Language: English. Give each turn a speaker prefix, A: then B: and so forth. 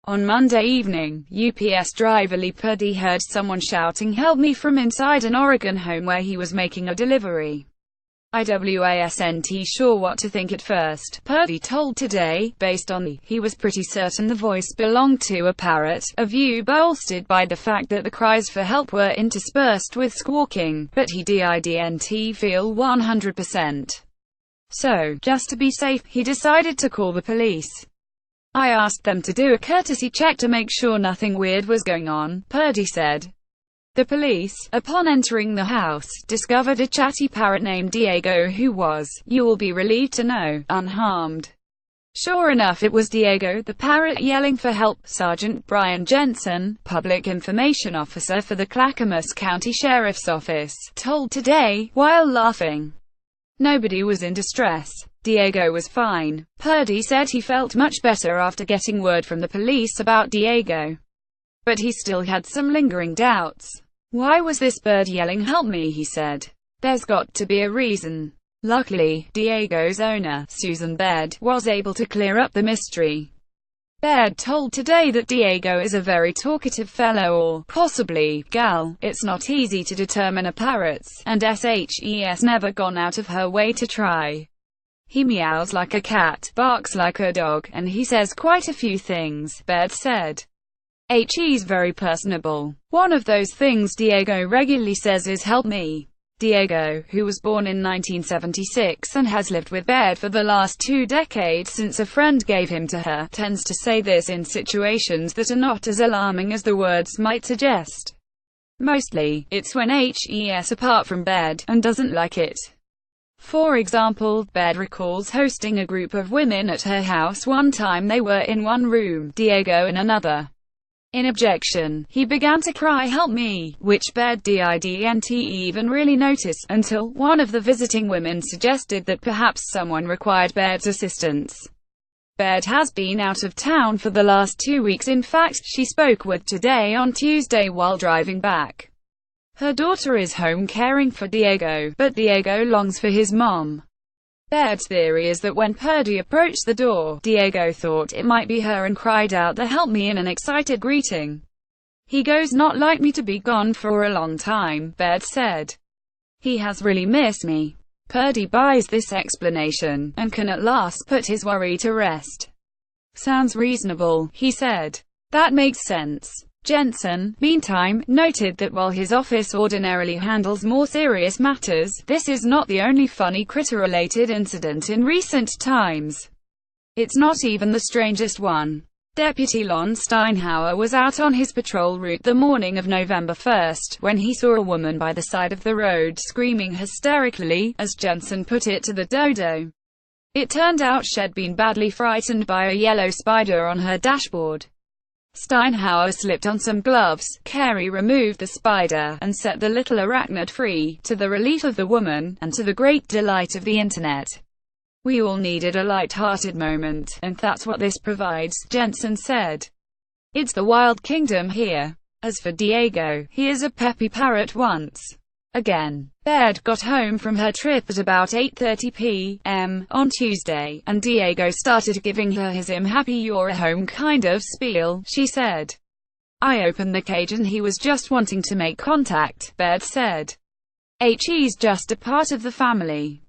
A: On Monday evening, UPS driver Lee Purdy heard someone shouting "Help me" from inside an Oregon home where he was making a delivery. I wasn't sure what to think at first, Purdy told Today.Based he was pretty certain the voice belonged to a parrot, a view bolstered by the fact that the cries for help were interspersed with squawking, but he didn't feel 100%. So, just to be safe, he decided to call the police. I asked them to do a courtesy check to make sure nothing weird was going on, Purdy said. The police, upon entering the house, discovered a chatty parrot named Diego who was, you will be relieved to know, unharmed. Sure enough, it was Diego, the parrot, yelling for help. Sergeant Brian Jensen, public information officer for the Clackamas County Sheriff's Office, told Today, while laughing. Nobody was in distress. Diego was fine. Purdy said he felt much better after getting word from the police about Diego. But he still had some lingering doubts. Why was this bird yelling "help me," he said. There's got to be a reason. Luckily, Diego's owner, Susan Baird, was able to clear up the mystery. Baird told Today that Diego is a very talkative fellow or, possibly, gal. It's not easy to determine a parrot's, and SHES never gone out of her way to try. He meows like a cat, barks like a dog, and he says quite a few things, Baird said. He's very personable. One of those things Diego regularly says is "help me." Diego, who was born in 1976 and has lived with Baird for the last 2 decades since a friend gave him to her, tends to say this in situations that are not as alarming as the words might suggest. Mostly, it's when he's apart from Baird, and doesn't like it. For example, Baird recalls hosting a group of women at her house one time. They were in one room, Diego in another. In objection, he began to cry "help me," which Baird didn't even really notice, until one of the visiting women suggested that perhaps someone required Baird's assistance. Baird has been out of town for the last 2 weeks. In fact, she spoke with Today on Tuesday while driving back. Her daughter is home caring for Diego, but Diego longs for his mom. Baird's theory is that when Purdy approached the door, Diego thought it might be her and cried out the "help me" in an excited greeting. He goes "not like me to be gone for a long time," Baird said. He has really missed me. Purdy buys this explanation, and can at last put his worry to rest. Sounds reasonable, he said. That makes sense. Jensen, meantime, noted that while his office ordinarily handles more serious matters, this is not the only funny critter-related incident in recent times. It's not even the strangest one. Deputy Lon Steinhauer was out on his patrol route the morning of November 1 when he saw a woman by the side of the road screaming hysterically, as Jensen put it to the Dodo. It turned out she'd been badly frightened by a yellow spider on her dashboard. Steinhauer slipped on some gloves, Carey removed the spider, and set the little arachnid free, to the relief of the woman, and to the great delight of the internet. We all needed a light-hearted moment, and that's what this provides, Jensen said. It's the wild kingdom here. As for Diego, he is a peppy parrot once again. Baird got home from her trip at about 8:30 p.m. on Tuesday, and Diego started giving her his "I'm happy you're home" kind of spiel, she said. I opened the cage and he was just wanting to make contact, Baird said. He's just a part of the family.